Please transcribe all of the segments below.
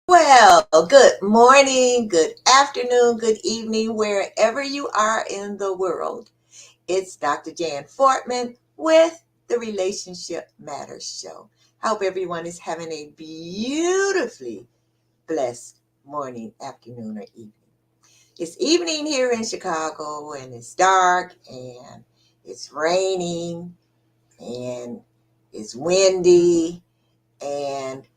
Well, good morning, good afternoon, good evening, wherever you are in the world. It's Dr. Jan Fortman with the Relationship Matters Show. I hope everyone is having a beautifully blessed morning, afternoon, or evening. It's evening here in Chicago, and it's dark, and it's raining, and it's windy, and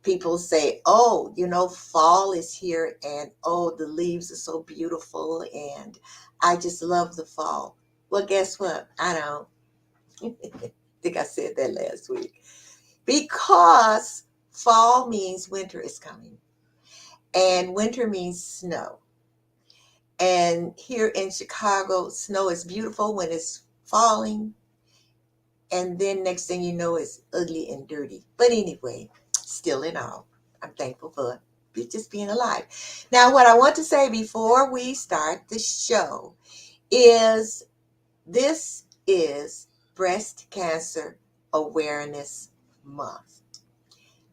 people say, oh, fall is here, and oh, the leaves are so beautiful, and I just love the fall. Well, guess what? I don't. I think I said that last week. Because fall means winter is coming, and winter means snow. And here in Chicago, snow is beautiful when it's falling, and then next thing you know, it's ugly and dirty. But anyway, still in all, I'm thankful for just being alive. Now, what I want to say before we start the show is this is Breast Cancer Awareness Month.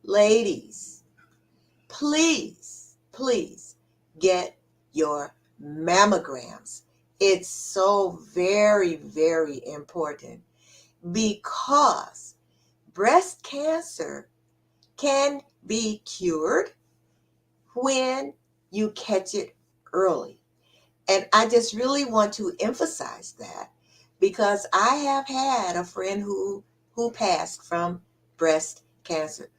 Ladies, please, please get your mammograms. It's so very, very important because breast cancer can be cured when you catch it early. And I just really want to emphasize that because I have had a friend who passed from breast cancer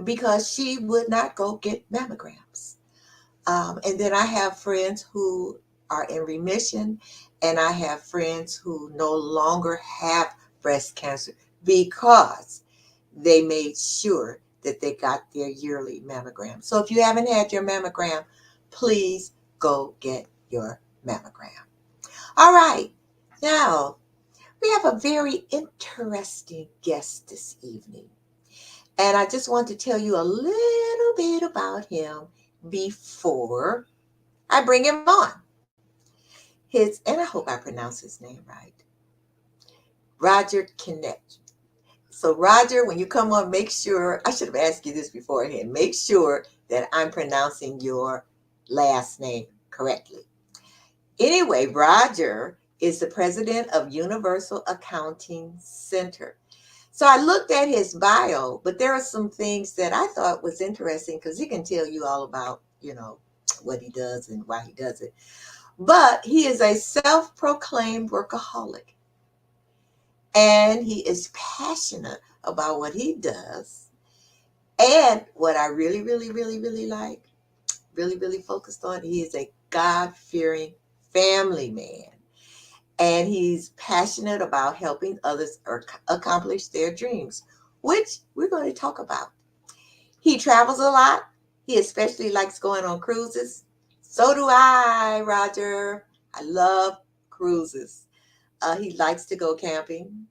because she would not go get mammograms. And then I have friends who are in remission, and I have friends who no longer have breast cancer because they made sure that they got their yearly mammogram. So if you haven't had your mammogram, please go get your mammogram. All right, now we have a very interesting guest this evening. And I just want to tell you a little bit about him before I bring him on. And I hope I pronounce his name right, Roger Knecht. So, Roger, when you come on, make sure, I should have asked you this beforehand, make sure that I'm pronouncing your last name correctly. Anyway, Roger is the president of Universal Accounting Center. So I looked at his bio, but there are some things that I thought was interesting because he can tell you all about, what he does and why he does it. But he is a self-proclaimed workaholic, and he is passionate about what he does. And what I really, really, really, really like, really, really focused on, he is a God-fearing family man. And he's passionate about helping others accomplish their dreams, which we're going to talk about. He travels a lot. He especially likes going on cruises. So do I, Roger. I love cruises. He likes to go camping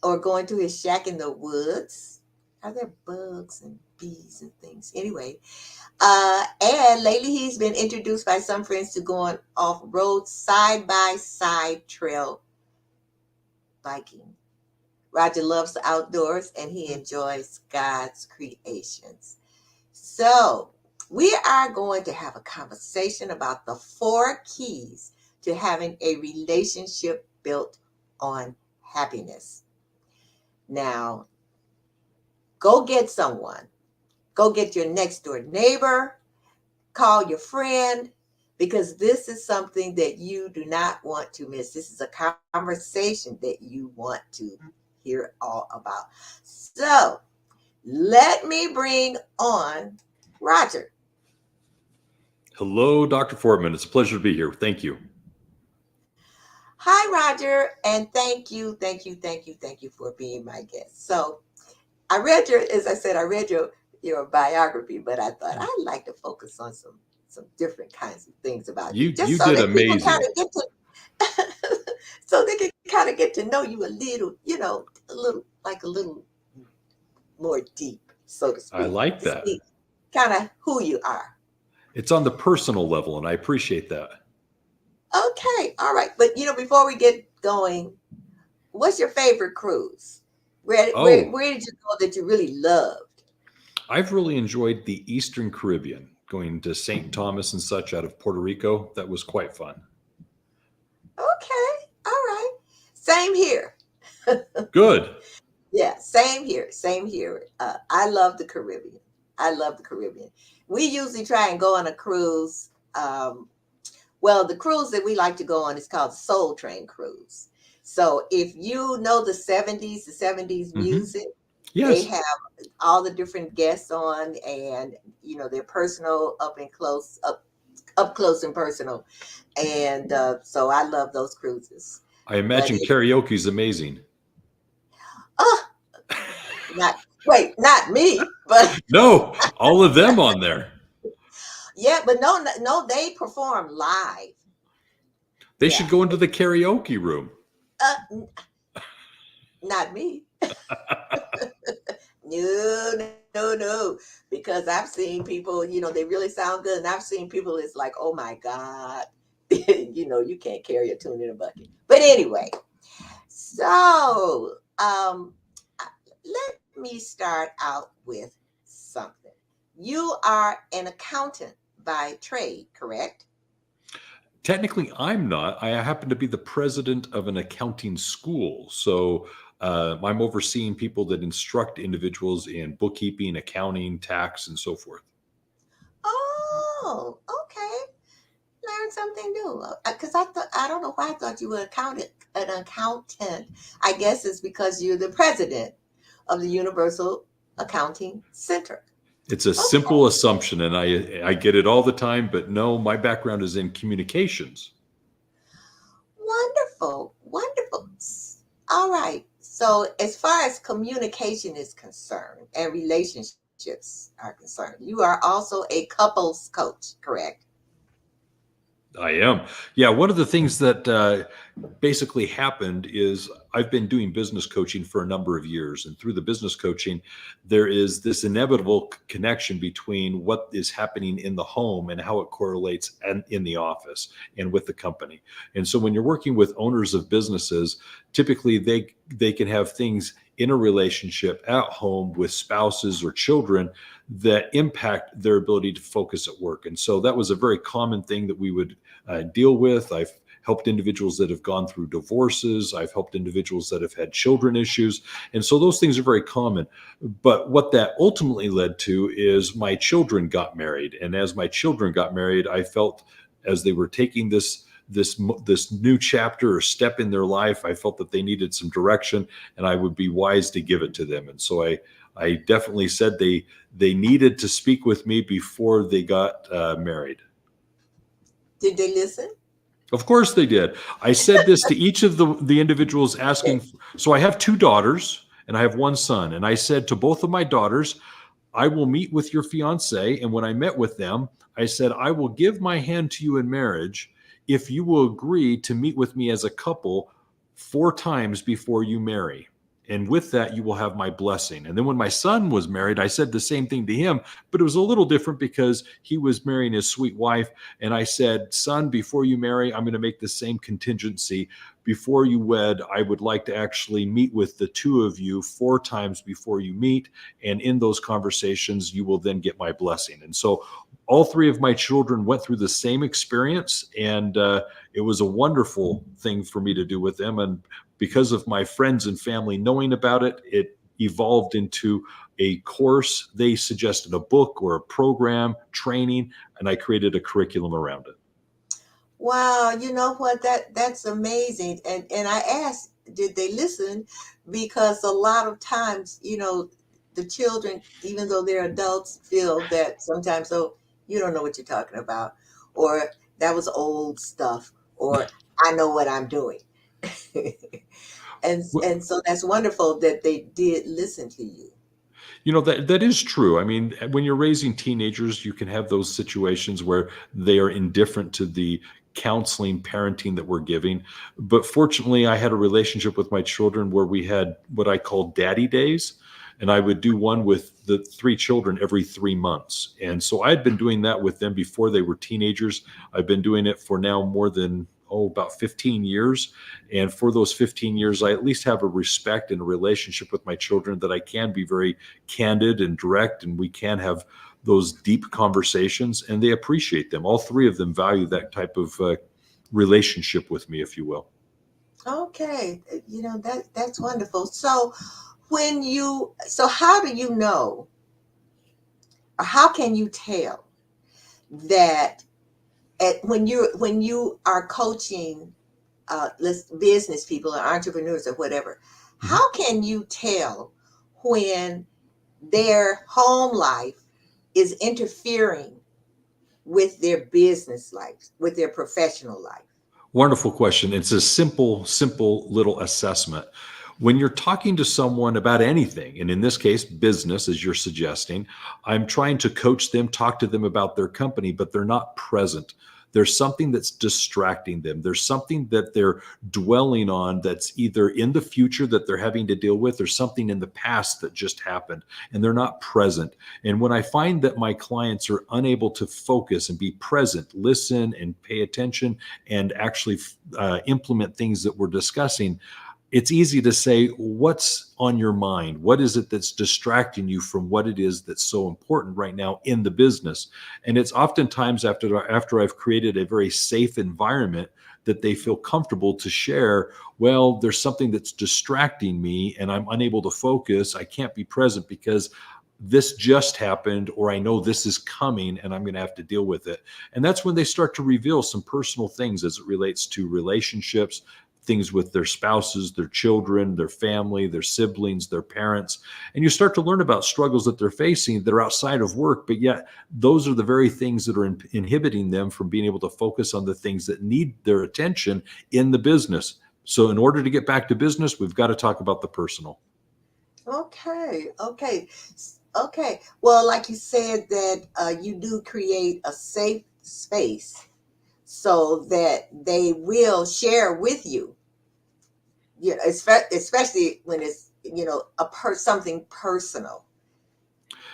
or going to his shack in the woods. Are there bugs and bees and things? Anyway, and lately he's been introduced by some friends to going off-road side-by-side trail biking. Roger loves the outdoors and he enjoys God's creations. So we are going to have a conversation about the 4 keys to having a relationship built on happiness. Now, go get someone. Go get your next door neighbor. Call your friend, because this is something that you do not want to miss. This is a conversation that you want to hear all about. So let me bring on Roger. Hello, Dr. Fortman. It's a pleasure to be here. Thank you. Hi, Roger, and thank you for being my guest. So as I said, I read your biography, but I thought I'd like to focus on some different kinds of things about you, just You so did that people kind amazing. of get to, so they can kind of get to know you a little, a little more deep, so to I speak, like to that. see kind of who you are. It's on the personal level, and I appreciate that. Okay, all right, but before we get going, what's your favorite cruise? Where Oh, where did you go that you really loved? I've really enjoyed the Eastern Caribbean, going to St. Thomas and such out of Puerto Rico. That was quite fun. Okay, all right. Same here. Good. Yeah, same here. Same here. I love the Caribbean. I love the Caribbean. We usually try and go on a cruise. Well, the cruise that we like to go on is called the Soul Train Cruise. So if you know the 70s Hmm. music, they Yes. have all the different guests on, and they're personal, up close and personal. And so I love those cruises. I But imagine karaoke is amazing. uh, not wait, not me, but No, all of them on there. yeah, but no, no, they perform live. They Yeah, should go into the karaoke room. uh, not me. No, no, no. Because I've seen people, they really sound good, and I've seen people. It's like, oh my God, you can't carry a tune in a bucket. But anyway, so let me start out with something. You are an accountant by trade, correct? Technically, I'm not. I happen to be the president of an accounting school. So I'm overseeing people that instruct individuals in bookkeeping, accounting, tax, and so forth. Oh, okay. Learn something new. Because I don't know why I thought you were an accountant. I guess it's because you're the president of the Universal Accounting Center. It's a Okay, simple assumption, and I get it all the time. But no, my background is in communications. wonderful, wonderful. All right. So, as far as communication is concerned and relationships are concerned, you are also a couples coach, correct? I am. Yeah, one of the things that basically happened is I've been doing business coaching for a number of years. And through the business coaching, there is this inevitable connection between what is happening in the home and how it correlates and in the office and with the company. And so when you're working with owners of businesses, typically they can have things in a relationship at home with spouses or children that impact their ability to focus at work. And so that was a very common thing that we would deal with. I've helped individuals that have gone through divorces. I've helped individuals that have had children issues. And so those things are very common. But what that ultimately led to is my children got married. And as my children got married, I felt as they were taking this new chapter or step in their life, I felt that they needed some direction and I would be wise to give it to them. And so I definitely said they needed to speak with me before they got married. Did they listen? Of course they did. I said this to each of the individuals asking. So I have two daughters and I have one son. And I said to both of my daughters, I will meet with your fiance. And when I met with them, I said, I will give my hand to you in marriage if you will agree to meet with me as a couple 4 times before you marry. And with that, you will have my blessing. And then when my son was married, I said the same thing to him, but it was a little different because he was marrying his sweet wife. And I said, son, before you marry, I'm going to make the same contingency. Before you wed, I would like to actually meet with the two of you 4 times before you meet. And in those conversations, you will then get my blessing. And so all 3 of my children went through the same experience. And it was a wonderful thing for me to do with them. And because of my friends and family knowing about it, it evolved into a course. They suggested a book or a program, training, and I created a curriculum around it. Wow, you know what? That's amazing. And I asked, did they listen? Because a lot of times, the children, even though they're adults, feel that sometimes, oh, you don't know what you're talking about, or that was old stuff, or I know what I'm doing. And so that's wonderful that they did listen to you. That is true. I mean, when you're raising teenagers, you can have those situations where they are indifferent to the counseling, parenting that we're giving. But fortunately, I had a relationship with my children where we had what I call daddy days. And I would do one with the 3 children every 3 months. And so I had been doing that with them before they were teenagers. I've been doing it for now more than about 15 years. And for those 15 years, I at least have a respect and a relationship with my children that I can be very candid and direct, and we can have those deep conversations, and they appreciate them. All three of them value that type of relationship with me, if you will. Okay, that's wonderful. So how do you know, or how can you tell that when you are coaching business people or entrepreneurs or whatever, Mhm. how can you tell when their home life is interfering with their business life, with their professional life? Wonderful question. It's a simple little assessment. When you're talking to someone about anything, and in this case, business, as you're suggesting, I'm trying to coach them, talk to them about their company, but they're not present. There's something that's distracting them. There's something that they're dwelling on that's either in the future that they're having to deal with or something in the past that just happened, and they're not present. And when I find that my clients are unable to focus and be present, listen and pay attention, and actually implement things that we're discussing, it's easy to say, what's on your mind? What is it that's distracting you from what it is that's so important right now in the business? And it's oftentimes after I've created a very safe environment that they feel comfortable to share, well, there's something that's distracting me and I'm unable to focus. I can't be present because this just happened, or I know this is coming and I'm going to have to deal with it. And that's when they start to reveal some personal things as it relates to relationships, things with their spouses, their children, their family, their siblings, their parents. And you start to learn about struggles that they're facing that are outside of work, but yet those are the very things that are inhibiting them from being able to focus on the things that need their attention in the business. So in order to get back to business, we've got to talk about the personal. Okay, okay, okay. Well, like you said, that you do create a safe space so that they will share with you. Especially when it's something personal.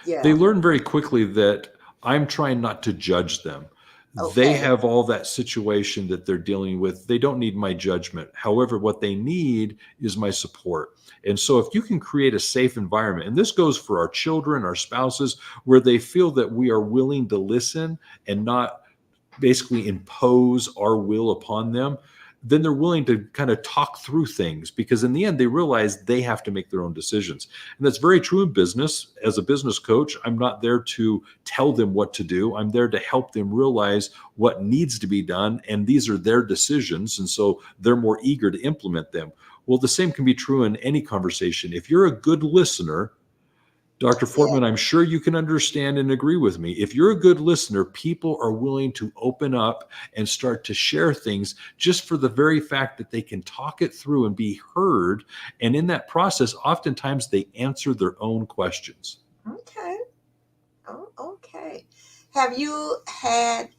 They Yeah. learn very quickly that I'm trying not to judge them. They Okay. have all that situation that they're dealing with. They don't need my judgment. However, what they need is my support. And so, if you can create a safe environment, and this goes for our children, our spouses, where they feel that we are willing to listen and not basically impose our will upon them, then they're willing to kind of talk through things, because in the end they realize they have to make their own decisions. And that's very true in business. As a business coach, I'm not there to tell them what to do. I'm there to help them realize what needs to be done, and these are their decisions, and so they're more eager to implement them. Well, the same can be true in any conversation. If you're a good listener, Dr. Yeah. Fortman, I'm sure you can understand and agree with me. If you're a good listener, people are willing to open up and start to share things just for the very fact that they can talk it through and be heard. And in that process, oftentimes they answer their own questions. Okay. Oh, okay. Have you had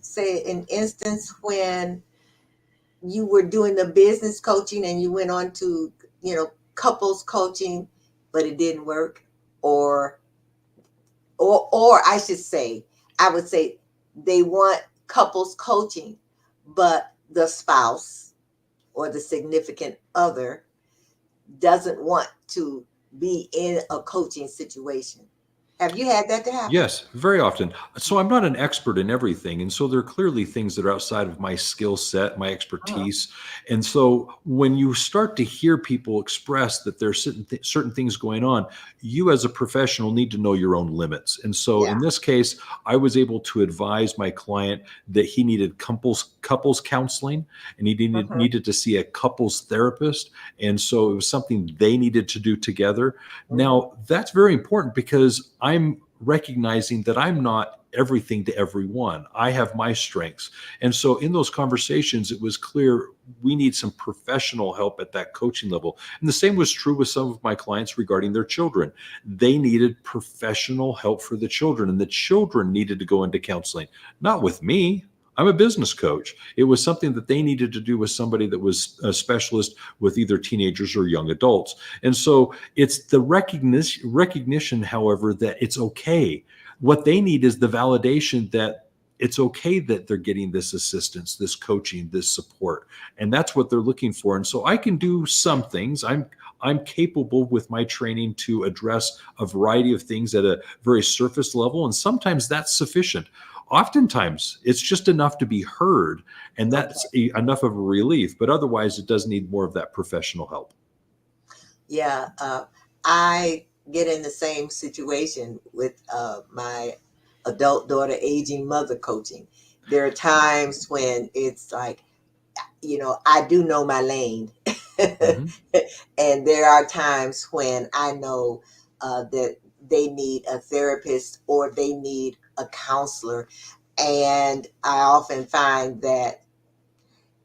say an instance when you were doing the business coaching and you went on to, couples coaching, but it didn't work? Or I should say, I would say they want couples coaching, but the spouse or the significant other doesn't want to be in a coaching situation. Have you had that to happen? Yes, very often. So I'm not an expert in everything. And so there are clearly things that are outside of my skill set, my Uh-huh. expertise. And so when you start to hear people express that there's certain things going on, you as a professional need to know your own limits. And so Yeah. in this case, I was able to advise my client that he needed couples counseling, and he Hmm. needed to see a couples therapist. And so it was something they needed to do together. Hmm. Now, that's very important because I'm recognizing that I'm not everything to everyone. I have my strengths. And so in those conversations, it was clear we need some professional help at that coaching level. And the same was true with some of my clients regarding their children. They needed professional help for the children, and the children needed to go into counseling, not with me. I'm a business coach. It was something that they needed to do with somebody that was a specialist with either teenagers or young adults. And so it's the recognition, however, that it's okay. What they need is the validation that it's okay that they're getting this assistance, this coaching, this support, and that's what they're looking for. And so I can do some things. I'm capable with my training to address a variety of things at a very surface level, and sometimes that's sufficient. Oftentimes, it's just enough to be heard, and Okay. that's enough of a relief. But otherwise, it does need more of that professional help. Yeah. I get in the same situation with my adult daughter aging mother coaching. There are times when it's like, I do know my lane. Mhm. And there are times when I know that they need a therapist or they need a counselor. And I often find that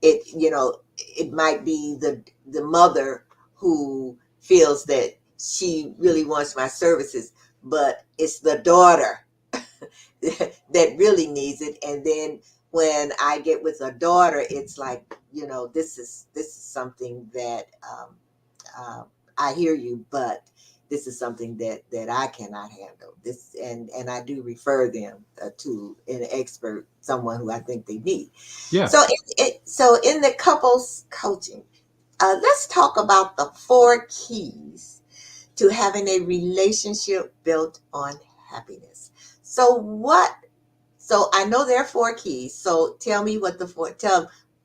it might be the mother who feels that she really wants my services, but it's the daughter that really needs it. And then when I get with a daughter, it's like, this is something that uh, I hear you, but this is something that I cannot handle. This and I do refer them to an expert, someone who I think they need. Yeah. So in the couples coaching, let's talk about the 4 keys to having a relationship built on happiness. So what? So I know there are 4 keys. So tell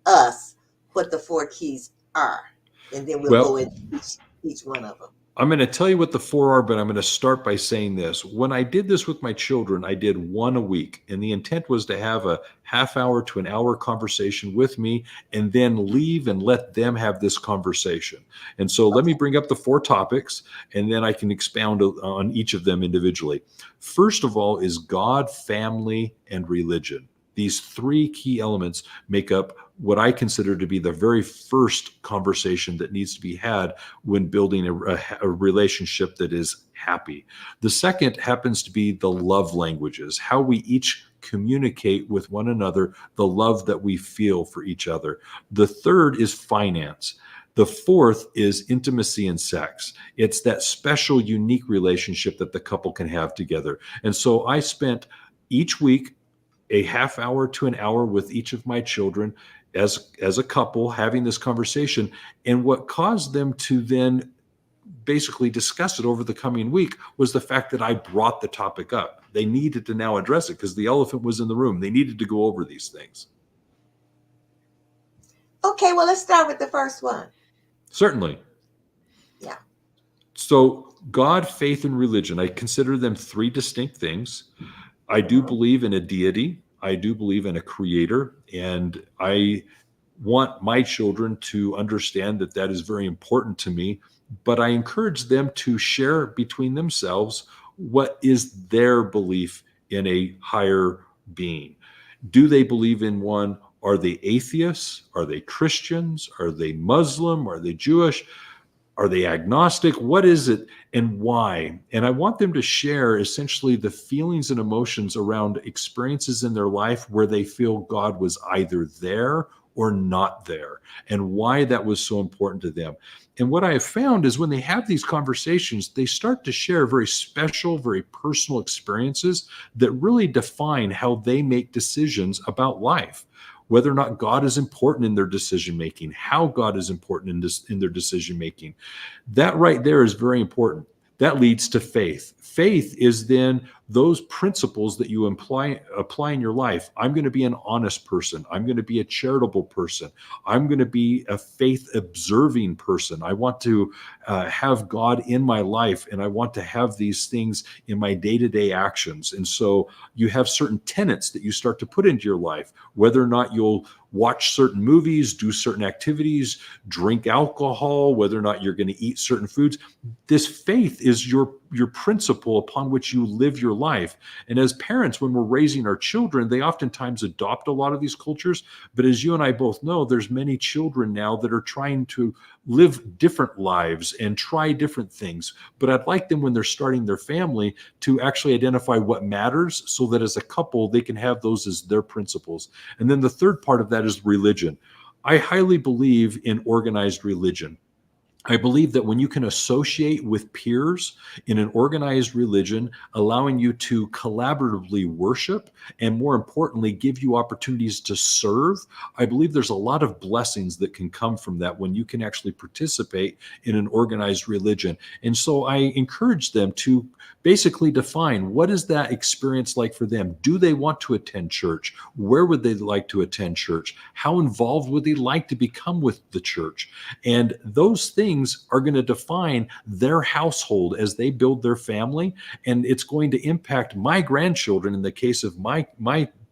us what the 4 keys are, and then we'll go Well, into each one of them. I'm going to tell you what the 4 are, but I'm going to start by saying this. When I did this with my children, I did one a week, and the intent was to have a half hour to an hour conversation with me and then leave and let them have this conversation. And so let me Okay. bring up the 4 topics, and then I can expound on each of them individually. First of all is God, family, and religion. These 3 key elements make up what I consider to be the very first conversation that needs to be had when building a relationship that is happy. The second happens to be the love languages, how we each communicate with one another, the love that we feel for each other. The third is finance. The fourth is intimacy and sex. It's that special, unique relationship that the couple can have together. And so I spent each week a half hour to an hour with each of my children as a couple having this conversation. And what caused them to then basically discuss it over the coming week was the fact that I brought the topic up. They needed to now address it because the elephant was in the room. They needed to go over these things. Okay. Well, let's start with the first one. Certainly. Yeah. So, God, faith, and religion, I consider them 3 distinct things. I do Mhm. believe in a deity. I do believe in a creator. And I want my children to understand that that is very important to me. But I encourage them to share between themselves what is their belief in a higher being. Do they believe in one? Are they atheists? Are they Christians? Are they Muslim? Are they Jewish? Are they agnostic? What is it and why? And I want them to share essentially the feelings and emotions around experiences in their life where they feel God was either there or not there, and why that was so important to them. And what I have found is when they have these conversations, they start to share very special, very personal experiences that really define how they make decisions about life, whether or not God is important in their decision making, how God is important in their decision making. That right there is very important. That leads to faith. Faith is then those principles that you apply in your life. I'm going to be an honest person. I'm going to be a charitable person. I'm going to be a faith observing person. I want to have God in my life, and I want to have these things in my day to day actions. And so you have certain tenets that you start to put into your life, whether or not you'll watch certain movies, do certain activities, drink alcohol, whether or not you're going to eat certain foods. This faith is your principle upon which you live your life. And as parents, when we're raising our children, they oftentimes adopt a lot of these cultures. But as you and I both know, there's many children now that are trying to live different lives and try different things. But I'd like them, when they're starting their family, to actually identify what matters so that as a couple, they can have those as their principles. And then the third part of that is religion. I highly believe in organized religion. I believe that when you can associate with peers in an organized religion, allowing you to collaboratively worship and, more importantly, give you opportunities to serve, I believe there's a lot of blessings that can come from that when you can actually participate in an organized religion. And so I encourage them to basically define, what is that experience like for them? Do they want to attend church? Where would they like to attend church? How involved would they like to become with the church? And those things are going to define their household as they build their family. And it's going to impact my grandchildren in the case of my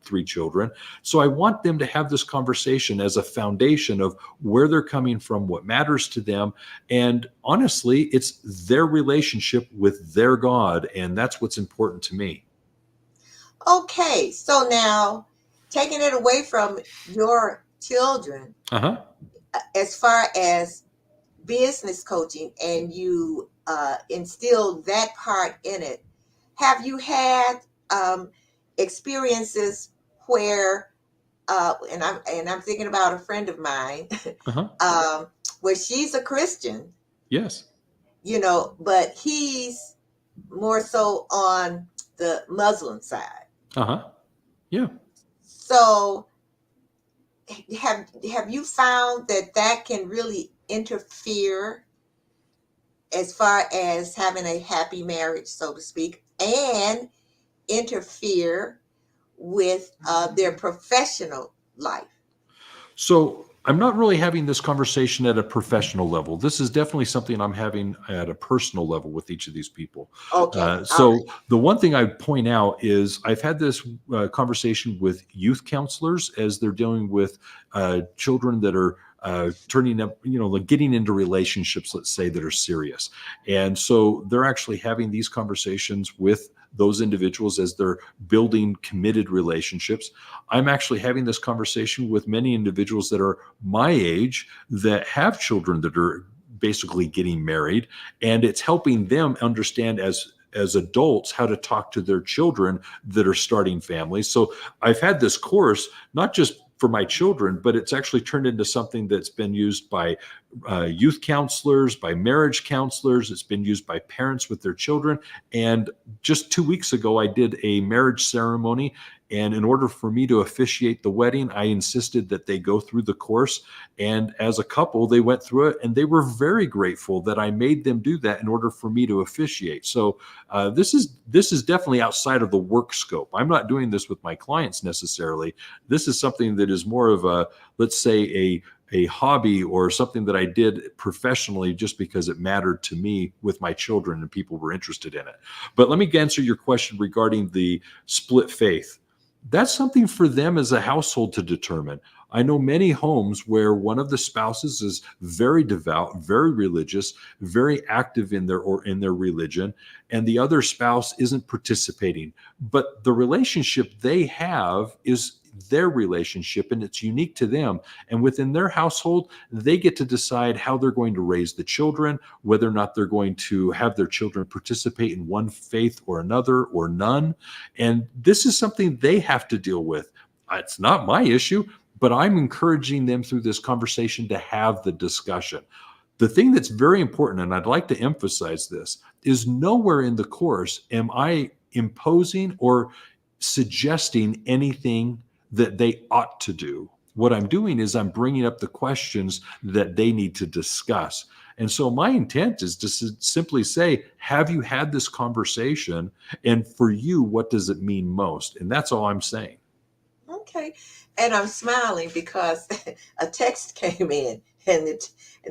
three children. So I want them to have this conversation as a foundation of where they're coming from, what matters to them. And honestly, it's their relationship with their God. And that's what's important to me. Okay, so now taking it away from your children, Uh-huh. as far as business coaching, and you instilled that part in it, have you had experiences where, and I'm thinking about a friend of mine, Uh-huh. um, where she's a Christian, Yes. but he's more so on the Muslim side. Uh-huh. Yeah. So have you found that that can really interfere as far as having a happy marriage, so to speak, and interfere with their professional life? So I'm not really having this conversation at a professional level. This is definitely something I'm having at a personal level with each of these people. Okay, all So right. the one thing I'd point out is I've had this conversation with youth counselors as they're dealing with children that are turning up, like getting into relationships, let's say, that are serious. And so they're actually having these conversations with those individuals as they're building committed relationships. I'm actually having this conversation with many individuals that are my age that have children that are basically getting married, and it's helping them understand as adults how to talk to their children that are starting families. So I've had this course not just for my children, but it's actually turned into something that's been used by youth counselors, by marriage counselors. It's been used by parents with their children. And just 2 weeks ago, I did a marriage ceremony. And in order for me to officiate the wedding, I insisted that they go through the course. And as a couple, they went through it, and they were very grateful that I made them do that in order for me to officiate. So this is definitely outside of the work scope. I'm not doing this with my clients necessarily. This is something that is more of a, let's say, a hobby or something that I did professionally just because it mattered to me with my children and people were interested in it. But let me answer your question regarding the split faith. That's something for them as a household to determine. I know many homes where one of the spouses is very devout, very religious, very active in their religion, and the other spouse isn't participating. But the relationship they have is their relationship and it's unique to them. And within their household, they get to decide how they're going to raise the children, whether or not they're going to have their children participate in one faith or another or none. And this is something they have to deal with. It's not my issue, but I'm encouraging them through this conversation to have the discussion. The thing that's very important, and I'd like to emphasize this, is nowhere in the course am I imposing or suggesting anything that they ought to do. What I'm doing is I'm bringing up the questions that they need to discuss. And so my intent is to simply say, have you had this conversation? And for you, what does it mean most? And that's all I'm saying. Okay. And I'm smiling because a text came in, and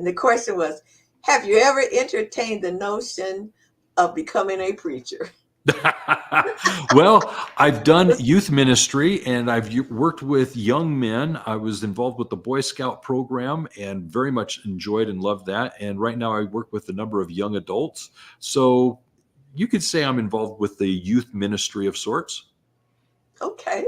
the question was, have you ever entertained the notion of becoming a preacher? Well, I've done youth ministry and I've worked with young men. I was involved with the Boy Scout program and very much enjoyed and loved that. And right now I work with a number of young adults. So you could say I'm involved with the youth ministry of sorts. Okay.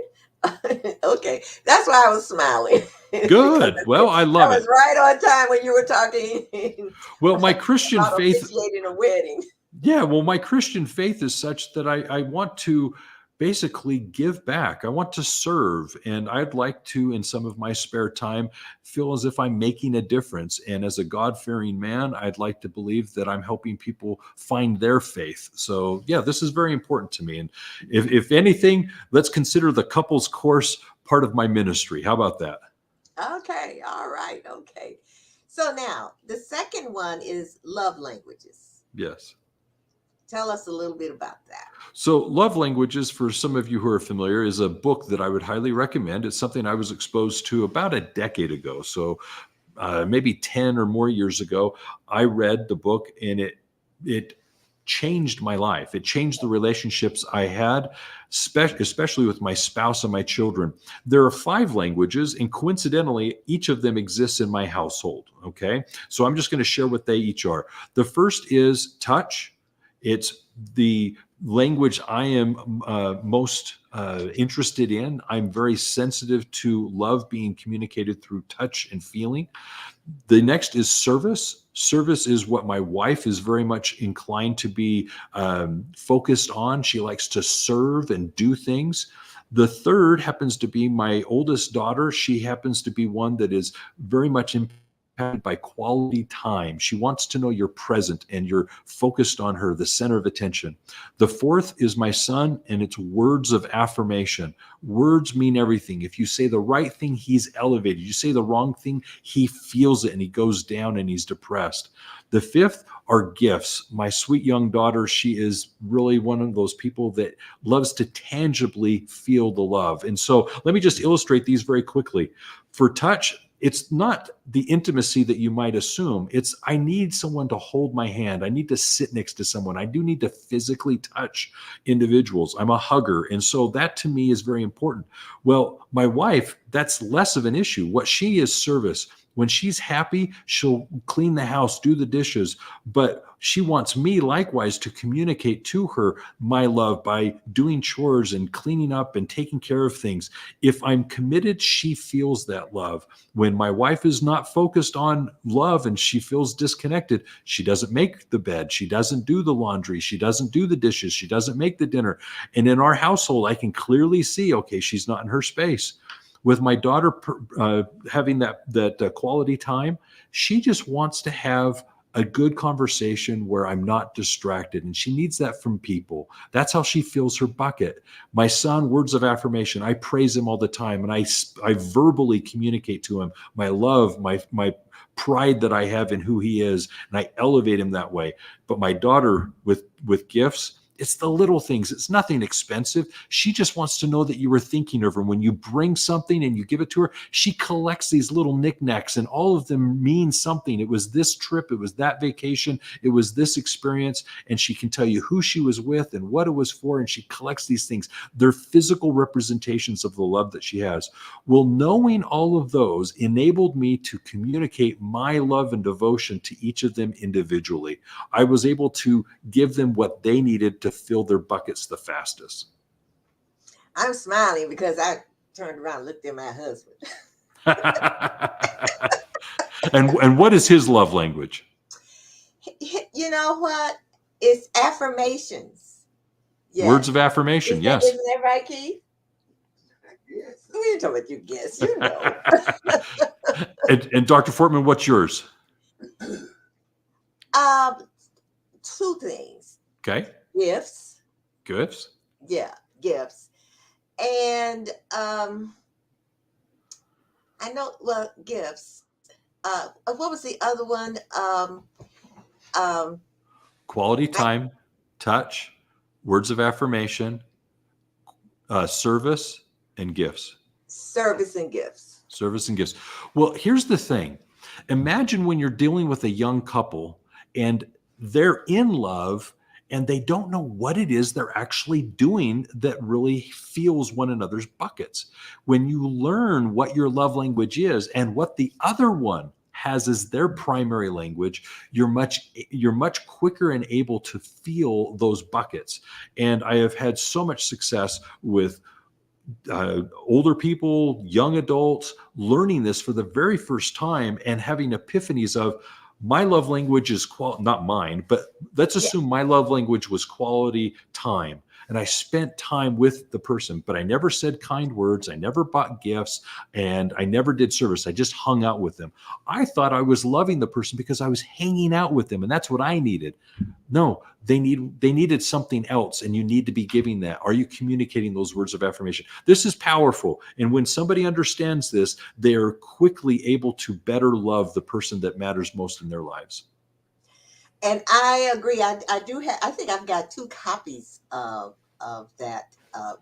Okay. That's why I was smiling. Because Good. Well, I that love was it. right on time when you were talking Well, my Christian about faith, officiating a wedding. yeah, well, my Christian faith is such that I want to basically give back. I want to serve, and I'd like to, in some of my spare time, feel as if I'm making a difference. And as a God-fearing man, I'd like to believe that I'm helping people find their faith. So yeah, this is very important to me. And if anything, let's consider the couples course part of my ministry. How about that? Okay, all right, okay. So now the second one is love languages. Yes. Tell us a little bit about that. So, Love Languages, for some of you who are familiar, is a book that I would highly recommend. It's something I was exposed to about a decade ago. So, maybe 10 or more years ago, I read the book, and it changed my life. It changed the relationships I had, especially with my spouse and my children. There are 5 languages, and coincidentally, each of them exists in my household. Okay. So I'm just going to share what they each are. The first is touch. It's the language I am most interested in. I'm very sensitive to love being communicated through touch and feeling. The next is service. Service is what my wife is very much inclined to be focused on. She likes to serve and do things. The third happens to be my oldest daughter. She happens to be one that is very much impacted by quality time. She wants to know you're present and you're focused on her, the center of attention. The fourth is my son, and it's words of affirmation. Words mean everything. If you say the right thing, he's elevated. You say the wrong thing, he feels it and he goes down and he's depressed. The fifth are gifts. My sweet young daughter, she is really one of those people that loves to tangibly feel the love. And so let me just illustrate these very quickly. For touch, it's not the intimacy that you might assume. It's I need someone to hold my hand. I need to sit next to someone. I do need to physically touch individuals. I'm a hugger. And so that to me is very important. Well, my wife, that's less of an issue. What she is service. When she's happy, she'll clean the house, do the dishes, but she wants me likewise to communicate to her my love by doing chores and cleaning up and taking care of things. If I'm committed, she feels that love. When my wife is not focused on love and she feels disconnected, she doesn't make the bed, she doesn't do the laundry, she doesn't do the dishes, she doesn't make the dinner. And in our household, I can clearly see, okay, she's not in her space. With my daughter having that quality time, she just wants to have a good conversation where I'm not distracted, and she needs that from people. That's how she fills her bucket. My son, words of affirmation. I praise him all the time, and I verbally communicate to him my love, my pride that I have in who he is, and I elevate him that way. But my daughter with gifts, it's the little things. It's nothing expensive. She just wants to know that you were thinking of her. When you bring something and you give it to her, she collects these little knickknacks, and all of them mean something. It was this trip. It was that vacation. It was this experience. And she can tell you who she was with and what it was for. And she collects these things. They're physical representations of the love that she has. Well, knowing all of those enabled me to communicate my love and devotion to each of them individually. I was able to give them what they needed to fill their buckets the fastest. I'm smiling because I turned around and looked at my husband. and what is his love language? You know what? It's affirmations. Yes. Words of affirmation, yes. Isn't that right, Keith? Yes. We didn't talk about you guess, you know. and Dr. Fortman, what's yours? Two things. Okay. Gifts. Gifts? Yeah, gifts. And I know, well, gifts. What was the other one? Quality time, touch, words of affirmation, service, and gifts. Service and gifts. Service and gifts. Well, here's the thing. Imagine when you're dealing with a young couple and they're in love and they don't know what it is they're actually doing that really feels one another's buckets. When you learn what your love language is and what the other one has as their primary language, you're much quicker and able to feel those buckets. And I have had so much success with older people, young adults, learning this for the very first time and having epiphanies of, my love language is not mine, but let's assume my love language was quality time. and I spent time with the person, but I never said kind words. I never bought gifts, and I never did service. I just hung out with them. I thought I was loving the person because I was hanging out with them, and that's what I needed. No, they needed something else, and you need to be giving that. Are you communicating those words of affirmation? This is powerful. And when somebody understands this, they are quickly able to better love the person that matters most in their lives. And I agree. I do have. I think I've got two copies of that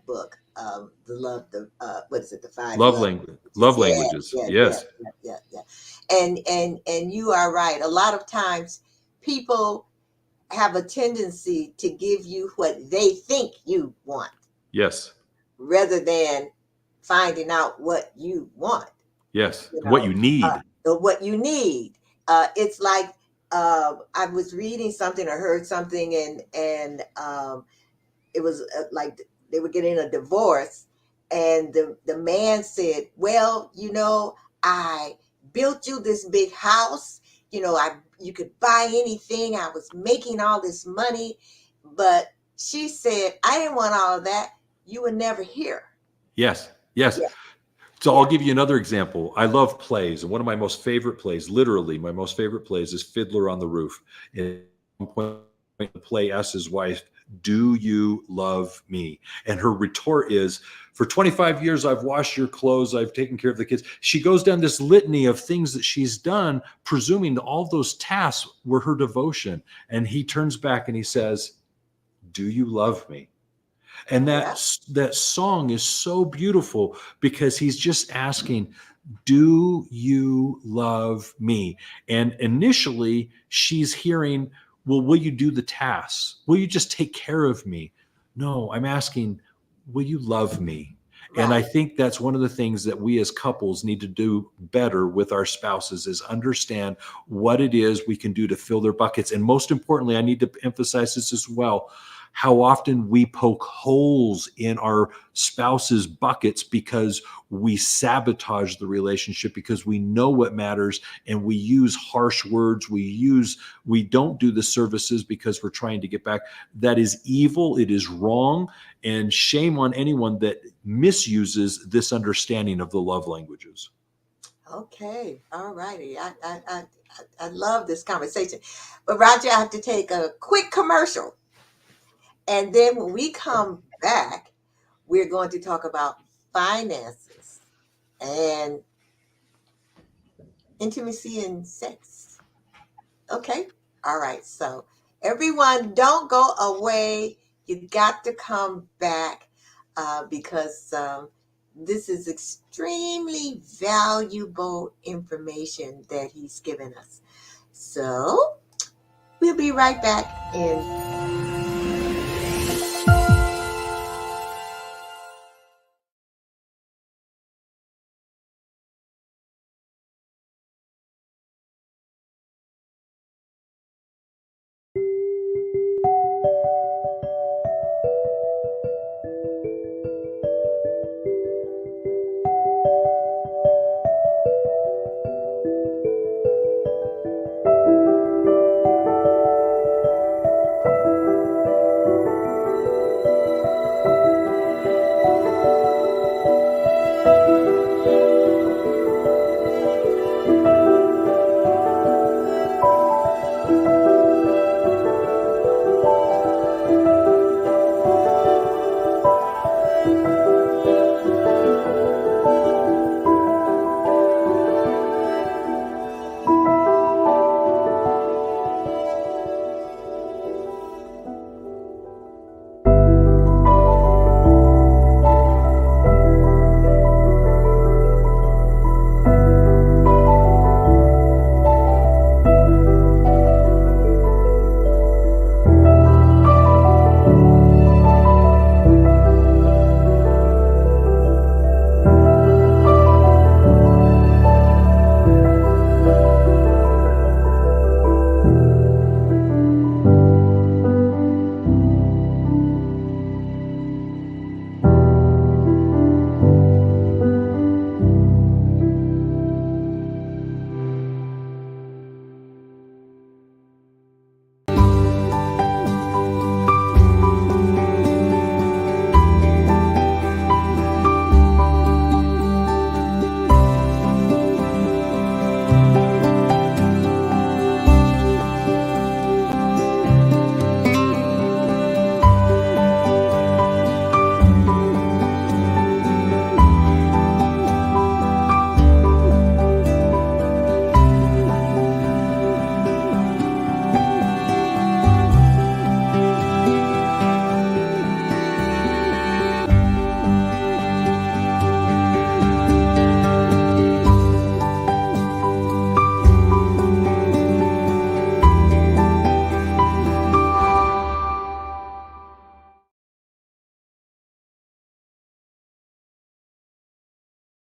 book. The love. The what is it? The five Love love language, languages. love Yeah, languages. yeah, yeah, Yes. yeah, yeah, yeah. And you are right. A lot of times, people have a tendency to give you what they think you want, Yes. rather than finding out what you want. Yes. You What know, you need. what you need. It's like I was reading something or heard something, and it was like they were getting a divorce, and the man said, "Well, I built you this big house. You could buy anything. I was making all this money, but she said I didn't want all of that. You were never here." Yes. Yes. Yeah, So I'll yeah, give you another example. I love plays, and one of my most favorite plays, literally my most favorite plays, is Fiddler on the Roof. And at one point, the play asks his wife, "Do you love me?" And her retort is, "For 25 years, I've washed your clothes, I've taken care of the kids." She goes down this litany of things that she's done, presuming that all those tasks were her devotion. And he turns back and he says, "Do you love me?" And yeah, that song is so beautiful because he's just asking, "Do you love me?" And initially she's hearing, "Well, will you do the tasks? Will you just take care of me?" No, I'm asking, "Will you love me?" And I right. think that's one of the things that we as couples need to do better with our spouses is understand what it is we can do to fill their buckets. And most importantly, I need to emphasize this as well, how often we poke holes in our spouse's buckets because we sabotage the relationship because we know what matters, and we use harsh words. We don't do the services because we're trying to get back. That is evil. It is wrong. And shame on anyone that misuses this understanding of the love languages. Okay, all righty. I love this conversation. But Roger, I have to take a quick commercial. And then when we come back, we're going to talk about finances and intimacy and sex. Okay? All right. So, everyone, don't go away. You got to come back because this is extremely valuable information that he's given us. So, we'll be right back in.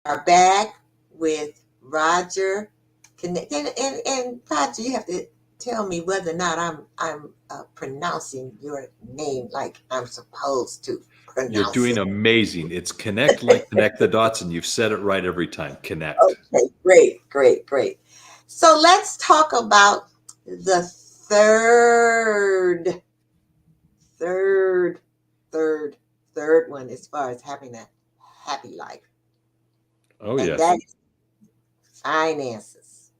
are back with Roger Knecht. And Roger, you have to tell me whether or not I'm pronouncing your name like I'm supposed to You're pronounce doing it. amazing. It's connect like connect the dots, and you've said it right every time. Connect. Okay, great, great, great. So let's talk about the third, third, third, third one as far as having a happy life, Oh, and yes. that is finances.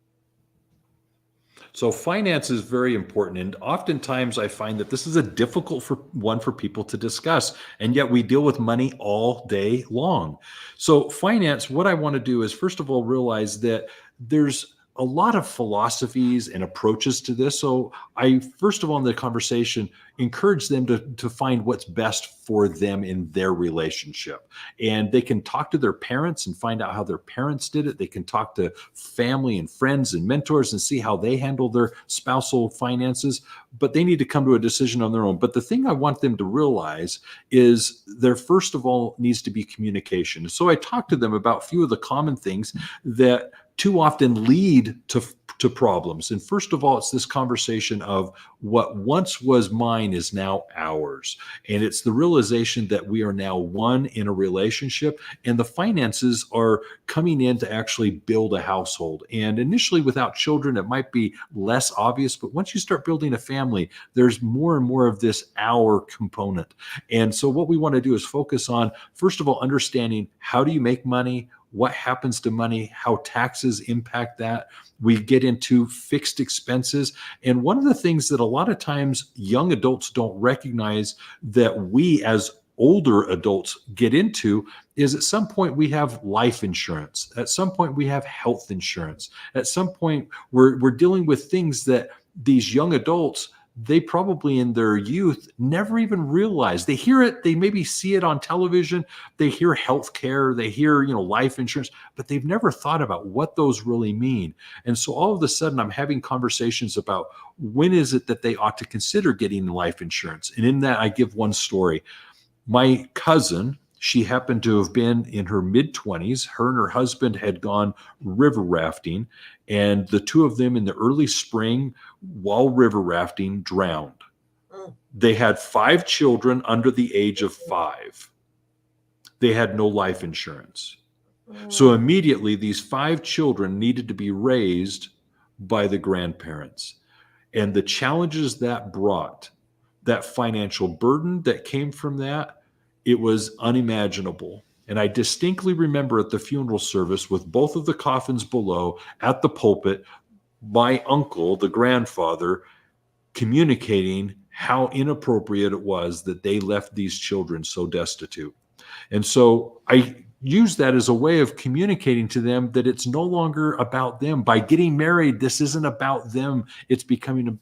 So finance is very important, and oftentimes I find that this is a difficult one for people to discuss, and yet we deal with money all day long. So finance, what I want to do is first of all realize that there's a lot of philosophies and approaches to this. So I first of all in the conversation encourage them to find what's best for them in their relationship. And they can talk to their parents and find out how their parents did it. They can talk to family and friends and mentors and see how they handle their spousal finances, but they need to come to a decision on their own. But the thing I want them to realize is there first of all needs to be communication. So I talked to them about a few of the common things that too often lead to problems. And first of all, it's this conversation of what once was mine is now ours. And it's the realization that we are now one in a relationship, and the finances are coming in to actually build a household. And initially, without children, it might be less obvious, but once you start building a family, there's more and more of this our component. And so, what we want to do is focus on, first of all, understanding how do you make money? What happens to money, how taxes impact that. We get into fixed expenses. And one of the things that a lot of times young adults don't recognize that we as older adults get into is at some point we have life insurance. At some point we have health insurance. At some point we're dealing with things that these young adults, they probably in their youth never even realized. They hear it, they maybe see it on television, they hear healthcare, they hear, life insurance, but they've never thought about what those really mean. And so all of a sudden I'm having conversations about when is it that they ought to consider getting life insurance. And in that I give one story. My cousin, she happened to have been in her mid 20s. Her and her husband had gone river rafting, and the two of them in the early spring, while river rafting, drowned. Mm, They had 5 children under the age of 5. They had no life insurance. So mm, immediately, these 5 children needed to be raised by the grandparents. And the challenges that brought, that financial burden that came from that, it was unimaginable. And I distinctly remember at the funeral service with both of the coffins below at the pulpit, my uncle, the grandfather, communicating how inappropriate it was that they left these children so destitute. And so I use that as a way of communicating to them that it's no longer about them. By getting married, this isn't about them. It's becoming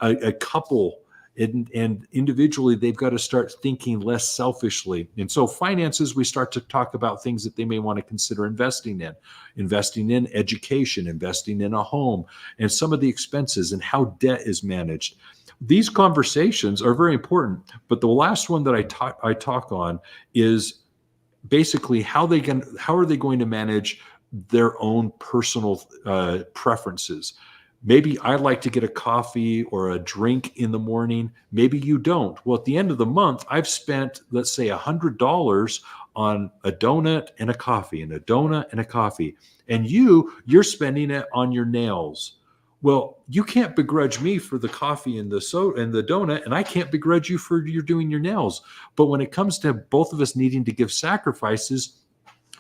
a couple. And individually, they've got to start thinking less selfishly. And so finances, we start to talk about things that they may want to consider investing in education, investing in a home, and some of the expenses and how debt is managed. These conversations are very important. But the last one that I talk on is basically how are they going to manage their own personal preferences. Maybe I like to get a coffee or a drink in the morning. Maybe you don't. Well, at the end of the month, I've spent, let's say, $100 on a donut and a coffee, and a donut and a coffee. And you're spending it on your nails. Well, you can't begrudge me for the coffee and the soda and the donut, and I can't begrudge you for your doing your nails. But when it comes to both of us needing to give sacrifices,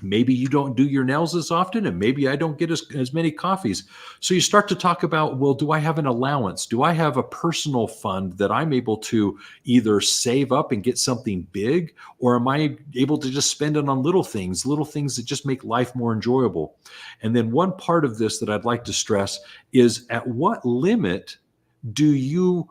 maybe you don't do your nails as often, and maybe I don't get as many coffees. So you start to talk about, well, do I have an allowance? Do I have a personal fund that I'm able to either save up and get something big, or am I able to just spend it on little things that just make life more enjoyable? And then one part of this that I'd like to stress is, at what limit do you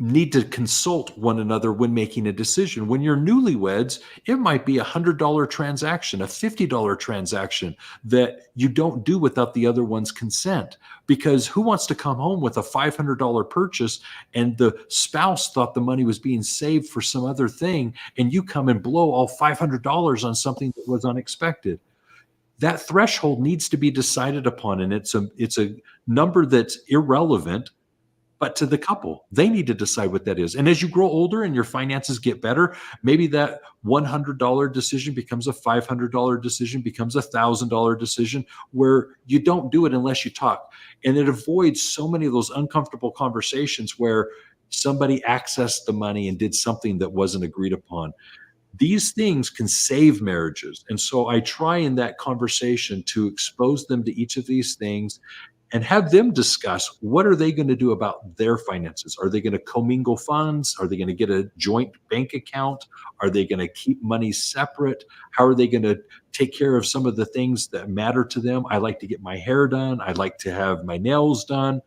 need to consult one another when making a decision? When you're newlyweds, it might be $100 transaction, a $50 transaction that you don't do without the other one's consent. Because who wants to come home with a $500 purchase and the spouse thought the money was being saved for some other thing, and you come and blow all $500 on something that was unexpected? that threshold needs to be decided upon. And it's a number that's irrelevant, but to the couple, they need to decide what that is. And as you grow older and your finances get better, maybe that $100 decision becomes a $500 decision, becomes a $1,000 decision, where you don't do it unless you talk. And it avoids so many of those uncomfortable conversations where somebody accessed the money and did something that wasn't agreed upon. These things can save marriages. And so I try in that conversation to expose them to each of these things and have them discuss what are they going to do about their finances. Are they going to commingle funds? Are they going to get a joint bank account? Are they going to keep money separate? How are they going to take care of some of the things that matter to them? I like to get my hair done. I like to have my nails done.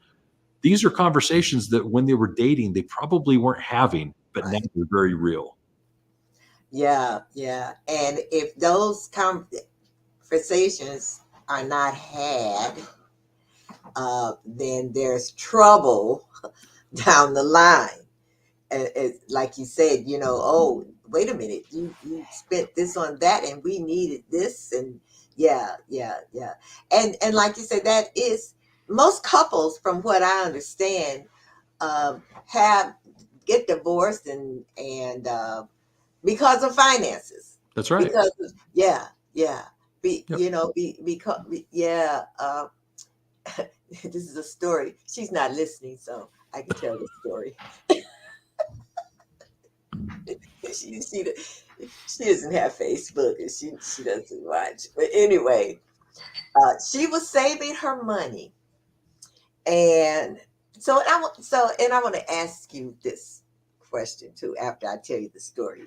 These are conversations that when they were dating, they probably weren't having, but now Right. they're very real. Yeah, yeah. And if those conversations are not had, then there's trouble down the line. And like you said, oh, wait a minute, you spent this on that, and we needed this, and yeah, yeah, yeah. And like you said, that is most couples, from what I understand, have get divorced and because of finances, That's right. because of, yeah, yeah, Yep. because yeah. This is a story. She's not listening, so I can tell the story. She she doesn't have Facebook, and she doesn't watch. But anyway, she was saving her money, and I want to ask you this question too. After I tell you the story,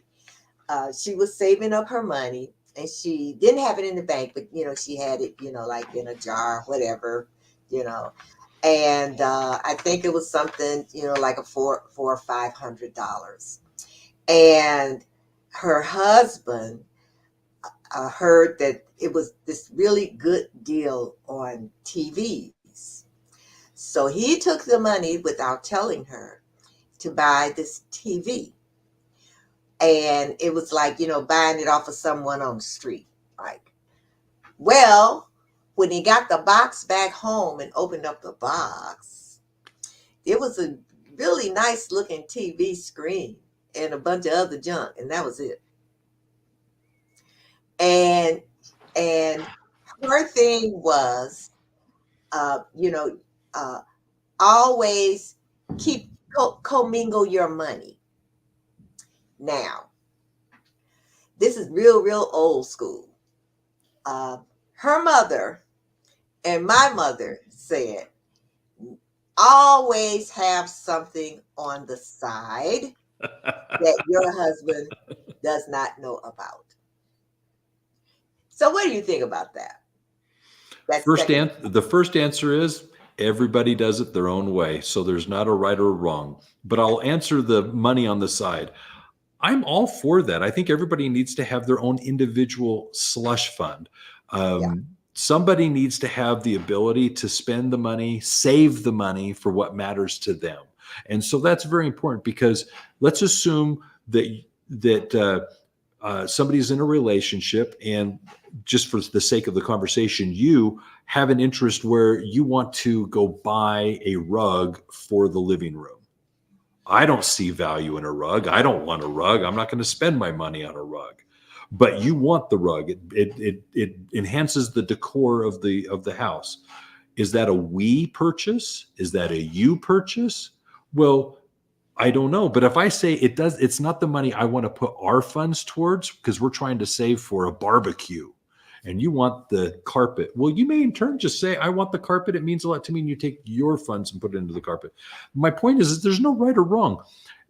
she was saving up her money, and she didn't have it in the bank, but she had it, like in a jar, whatever, you know. And I think it was something, like a four or $500. And her husband heard that it was this really good deal on TVs. So he took the money without telling her to buy this TV. And it was like, buying it off of someone on the street. Like, well, when he got the box back home and opened up the box, it was a really nice looking TV screen and a bunch of other junk, and that was it. And and her thing was, uh, you know, uh, always keep commingle your money. Now, this is real old school. Uh, Her mother and my mother said, always have something on the side that your husband does not know about. So, what do you think about that? That second. The first answer is everybody does it their own way. So there's not a right or wrong. But I'll answer the money on the side. I'm all for that. I think everybody needs to have their own individual slush fund. Yeah, Somebody needs to have the ability to spend the money, save the money for what matters to them. And so that's very important, because let's assume that somebody's in a relationship, and just for the sake of the conversation, you have an interest where you want to go buy a rug for the living room. I don't see value in a rug. I don't want a rug. I'm not going to spend my money on a rug. But you want the rug. It enhances the decor of the house. Is that a we purchase? Is that a you purchase? Well, I don't know. But if I say it's not the money I want to put our funds towards, because we're trying to save for a barbecue, and you want the carpet. Well, you may in turn just say, I want the carpet. It means a lot to me. And you take your funds and put it into the carpet. My point is that there's no right or wrong,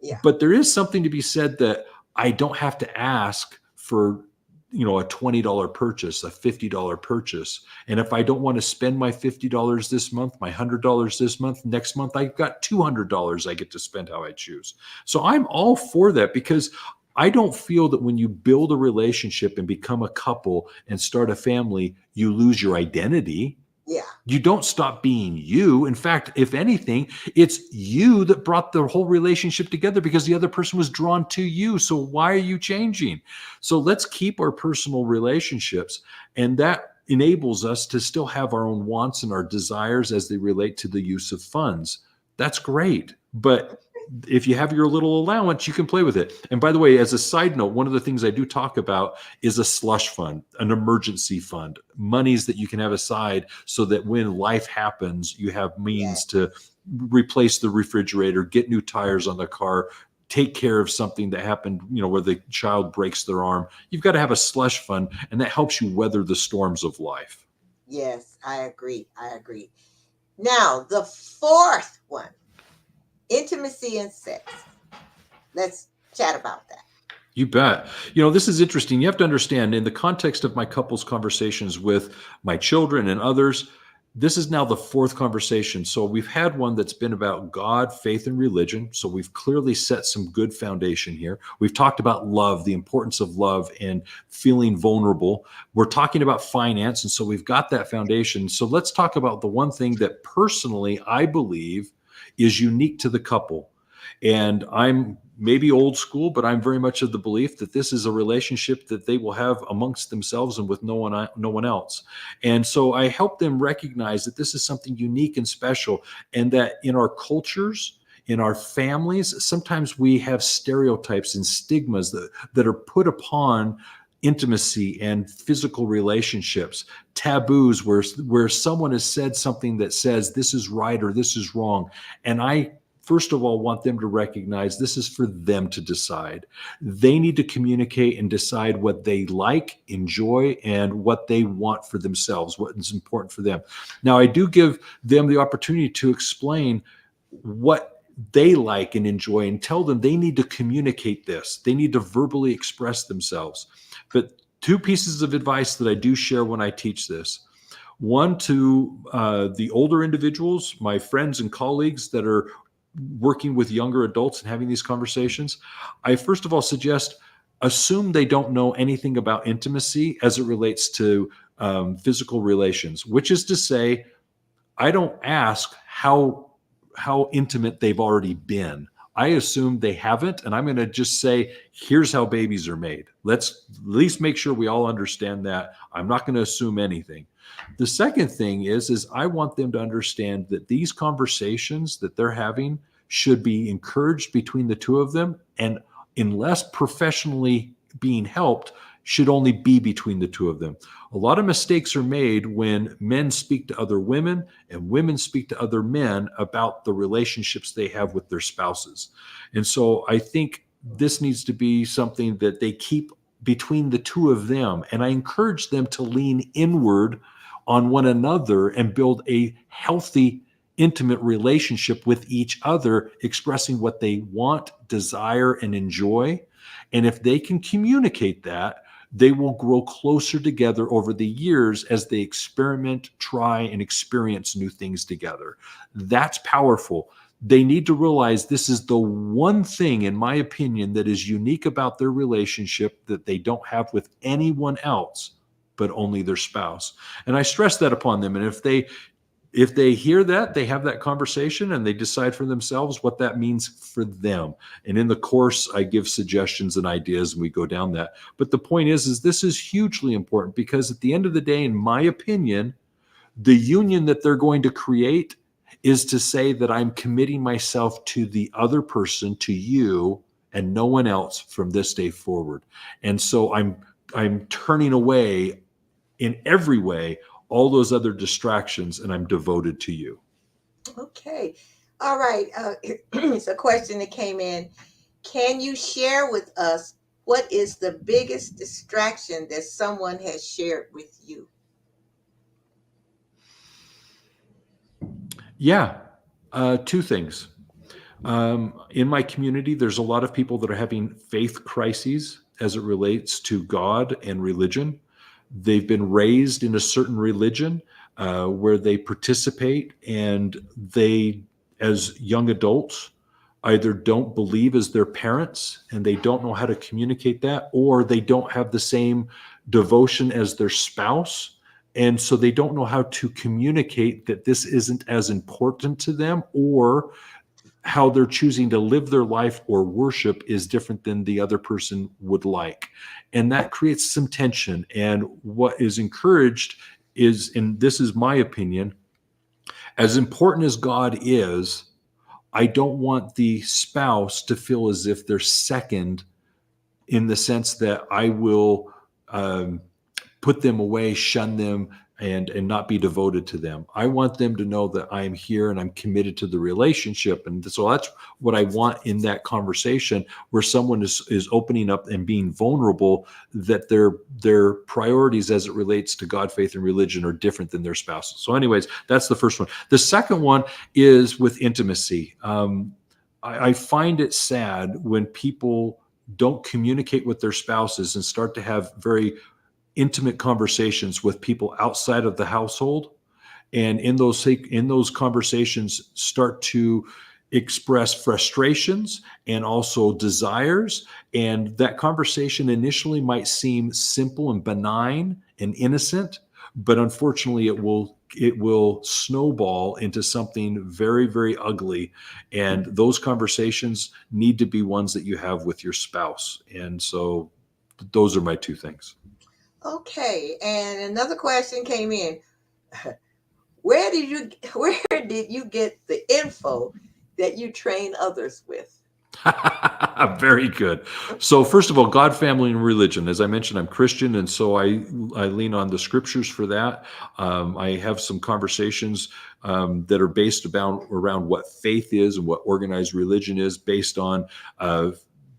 yeah, but there is something to be said that I don't have to ask for, a $20 purchase, a $50 purchase. And if I don't want to spend my $50 this month, my $100 this month, next month, I've got $200 I get to spend how I choose. So I'm all for that, because I don't feel that when you build a relationship and become a couple and start a family, you lose your identity. yeah, You don't stop being you. In fact, if anything, it's you that brought the whole relationship together, because the other person was drawn to you. So why are you changing? So let's keep our personal relationships. And that enables us to still have our own wants and our desires as they relate to the use of funds. That's great. But if you have your little allowance, you can play with it. And by the way, as a side note, one of the things I do talk about is a slush fund, an emergency fund, monies that you can have aside so that when life happens, you have Yeah. means to replace the refrigerator, get new tires on the car, take care of something that happened, where the child breaks their arm. You've got to have a slush fund, and that helps you weather the storms of life. Yes, I agree. I agree. Now, the fourth one, intimacy and sex. Let's chat about that. You bet. This is interesting. You have to understand, in the context of my couples conversations with my children and others, this is now the fourth conversation. So we've had one that's been about God, faith, and religion. So we've clearly set some good foundation here. We've talked about love, the importance of love and feeling vulnerable. We're talking about finance. And so we've got that foundation. So let's talk about the one thing that personally I believe is unique to the couple. And I'm maybe old school, but I'm very much of the belief that this is a relationship that they will have amongst themselves and with no one else. And so I help them recognize that this is something unique and special, and that in our cultures, in our families, sometimes we have stereotypes and stigmas that are put upon intimacy and physical relationships, taboos where someone has said something that says this is right or this is wrong. And I first of all want them to recognize this is for them to decide. They need to communicate and decide what they like, enjoy, and what they want for themselves, what is important for them. Now, I do give them the opportunity to explain what they like and enjoy, and tell them they need to communicate this. They need to verbally express themselves. But two pieces of advice that I do share when I teach this. One, to the older individuals, my friends and colleagues that are working with younger adults and having these conversations, I first of all suggest assume they don't know anything about intimacy as it relates to physical relations, which is to say, I don't ask how intimate they've already been. I assume they haven't, and I'm going to just say, here's how babies are made. Let's at least make sure we all understand that. I'm not going to assume anything. The second thing is I want them to understand that these conversations that they're having should be encouraged between the two of them, and unless professionally being helped, should only be between the two of them. A lot of mistakes are made when men speak to other women and women speak to other men about the relationships they have with their spouses. And so I think this needs to be something that they keep between the two of them. And I encourage them to lean inward on one another and build a healthy, intimate relationship with each other, expressing what they want, desire, and enjoy. And if they can communicate that, they will grow closer together over the years as they experiment, try, and experience new things together. That's powerful. They need to realize this is the one thing, in my opinion, that is unique about their relationship that they don't have with anyone else, but only their spouse. And I stress that upon them. And if they hear that, they have that conversation and they decide for themselves what that means for them. And in the course, I give suggestions and ideas and we go down that. But the point is this is hugely important, because at the end of the day, in my opinion, the union that they're going to create is to say that I'm committing myself to the other person, to you, and no one else from this day forward. And so I'm turning away in every way all those other distractions, and I'm devoted to you. Okay. All right. It's a question that came in. Can you share with us what is the biggest distraction that someone has shared with you? Yeah, two things. In my community, there's a lot of people that are having faith crises as it relates to God and religion. They've been raised in a certain religion where they participate, and they, as young adults, either don't believe as their parents and they don't know how to communicate that, or they don't have the same devotion as their spouse. And so they don't know how to communicate that this isn't as important to them, or how they're choosing to live their life or worship is different than the other person would like. And that creates some tension. And what is encouraged is, and this is my opinion, as important as God is, I don't want the spouse to feel as if they're second, in the sense that I will um, put them away, shun them, and not be devoted to them. I want them to know that I am here and I'm committed to the relationship. And so that's what I want in that conversation, where someone is opening up and being vulnerable, that their priorities as it relates to God, faith, and religion are different than their spouses. So anyways, that's the first one. The second one is with intimacy. I find it sad when people don't communicate with their spouses and start to have very intimate conversations with people outside of the household, and in those conversations start to express frustrations and also desires, and that conversation initially might seem simple and benign and innocent, but unfortunately it will snowball into something very, very ugly. And those conversations need to be ones that you have with your spouse. And so those are my two things. Okay, and another question came in. Where did you where did you get the info that you train others with? Very good. So, first of all, God, family, and religion. As I mentioned, I'm Christian, and so I lean on the scriptures for that. I have some conversations that are based around what faith is and what organized religion is, based on uh,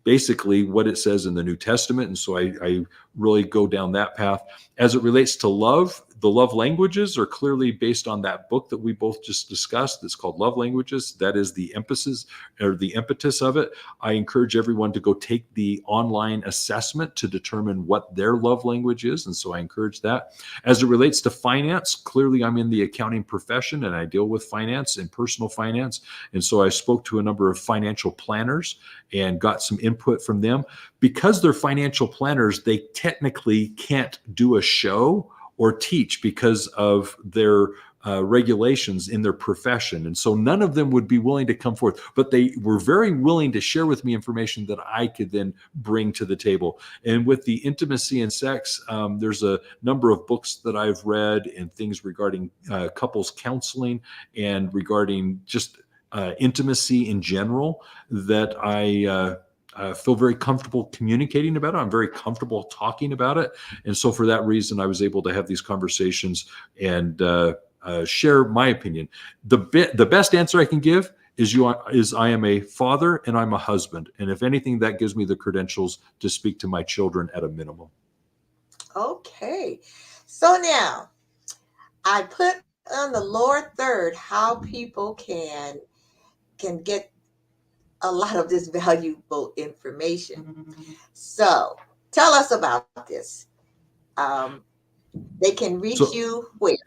basically what it says in the New Testament. And so I really go down that path. As it relates to love, the love languages are clearly based on that book that we both just discussed. It's called Love Languages. That is the emphasis or the impetus of it. I encourage everyone to go take the online assessment to determine what their love language is. And so I encourage that. As it relates to finance, clearly I'm in the accounting profession and I deal with finance and personal finance. And so I spoke to a number of financial planners and got some input from them. Because they're financial planners, they technically can't do a show or teach because of their regulations in their profession. And so none of them would be willing to come forth, but they were very willing to share with me information that I could then bring to the table. And with the intimacy and sex, there's a number of books that I've read and things regarding couples counseling and regarding just intimacy in general that I feel very comfortable communicating about it. I'm very comfortable talking about it. And so for that reason, I was able to have these conversations and share my opinion. The best answer I can give is I am a father and I'm a husband. And if anything, that gives me the credentials to speak to my children at a minimum. Okay. So now I put on the lower third how people can get a lot of this valuable information. So tell us about this. Um, they can reach So you where?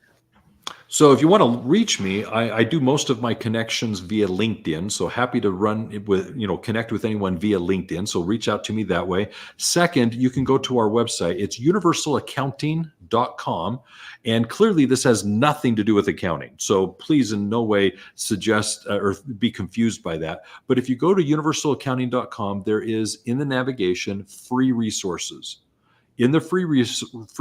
So if you want to reach me, I do most of my connections via LinkedIn. So happy to run it with, connect with anyone via LinkedIn. So reach out to me that way. Second, you can go to our website. It's universalaccounting.com. And clearly this has nothing to do with accounting. So please in no way suggest or be confused by that. But if you go to universalaccounting.com, there is in the navigation free resources. In the free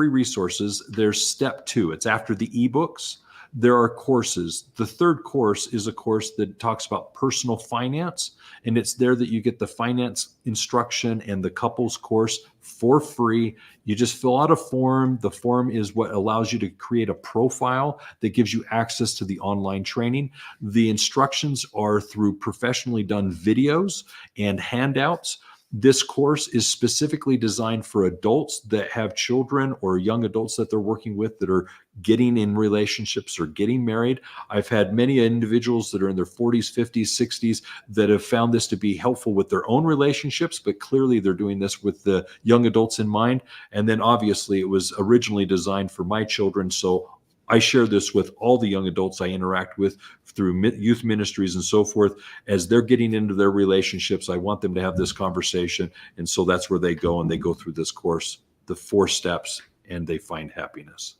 resources, there's step 2. It's after the ebooks. There are courses. The third course is a course that talks about personal finance, and it's there that you get the finance instruction and the couples course for free. You just fill out a form. The form is what allows you to create a profile that gives you access to the online training. The instructions are through professionally done videos and handouts. This course is specifically designed for adults that have children or young adults that they're working with that are getting in relationships or getting married. I've had many individuals that are in their 40s, 50s, 60s that have found this to be helpful with their own relationships, but clearly they're doing this with the young adults in mind. And then obviously it was originally designed for my children. So I share this with all the young adults I interact with through youth ministries and so forth. As they're getting into their relationships, I want them to have this conversation. And so that's where they go, and they go through this course, the 4 steps, and they find happiness.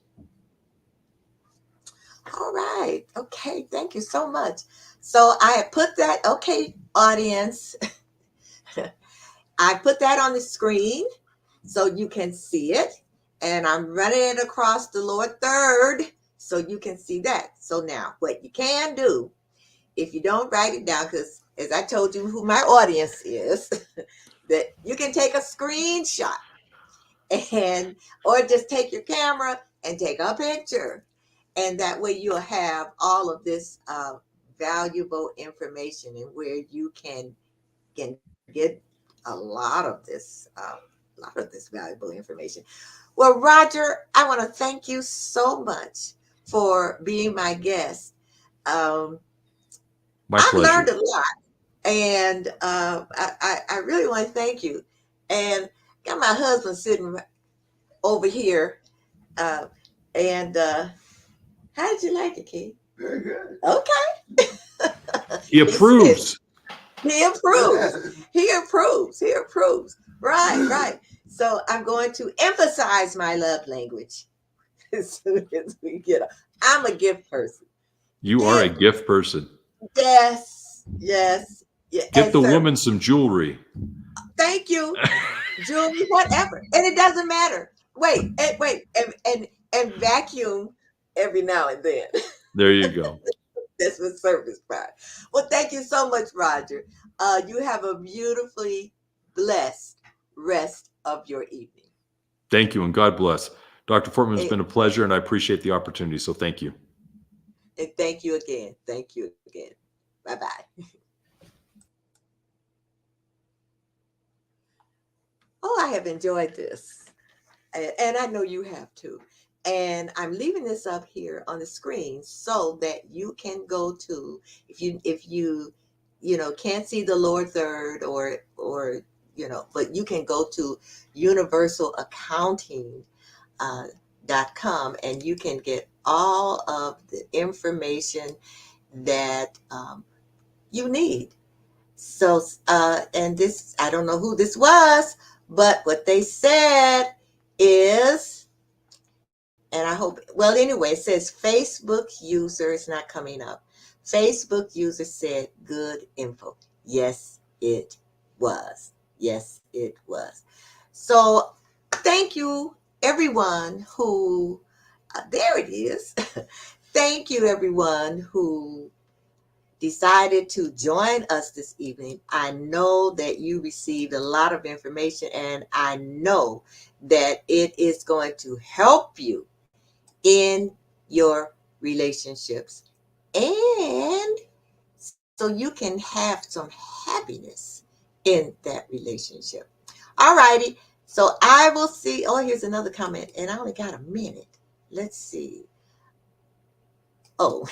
All right. Okay. Thank you so much. So I have put that, okay, audience, I put that on the screen so you can see it. And I'm running it across the lower third so you can see that. So now what you can do, if you don't write it down, because as I told you who my audience is, that you can take a screenshot and or just take your camera and take a picture, and that way you'll have all of this valuable information and where you can get a lot of this valuable information. Well, Roger, I want to thank you so much for being my guest. um, My I've learned pleasure. a lot, and I really want to thank you. And got my husband sitting over here. Uh, and how did you like it, Keith? Very good. Okay. He He said approves. he approves. He approves. He approves. Right, right. So I'm going to emphasize my love language as soon as we get up. I'm a gift person. You are a Gift, gift person. yes, yes, yeah, Get and the woman service. some jewelry. Thank you, jewelry, whatever, and it doesn't matter. Wait, and vacuum every now and then. There you go. That's what service part. Well, thank you so much, Roger. You have a beautifully blessed rest of your evening. Thank you, and God bless. Dr. Fortman, it's And, been a pleasure, and I appreciate the opportunity. So thank you. and thank you again. Thank you again. Bye bye. Oh, I have enjoyed this. And I know you have too. And I'm leaving this up here on the screen so that you can go to, if you can't see the lower third, but you can go to universalaccounting .com, and you can get all of the information that you need. So, and this, I don't know who this was, but what they said is, and I hope, well, anyway, it says Facebook user is not coming up. Facebook user said good info. Yes, it was. Yes, it was. So, thank you, everyone who, there it is. Thank you, everyone who decided to join us this evening. I know that you received a lot of information, and I know that it is going to help you in your relationships, and so you can have some happiness in that relationship. All righty. So I will see. Oh, here's another comment, and I only got a minute. Let's see. Oh,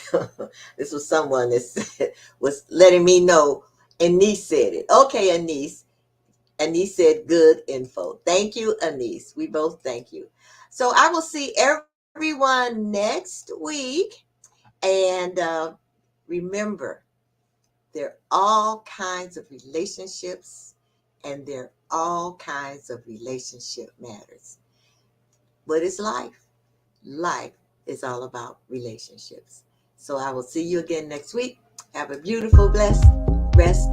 this was someone that was letting me know. Anise said it. Okay, Anise. Anise said good info. Thank you, Anise. We both thank you. So I will see everyone next week. And remember, there are all kinds of relationships, and there are all kinds of relationship matters. What is life? Life is all about relationships. So I will see you again next week. Have a beautiful, blessed rest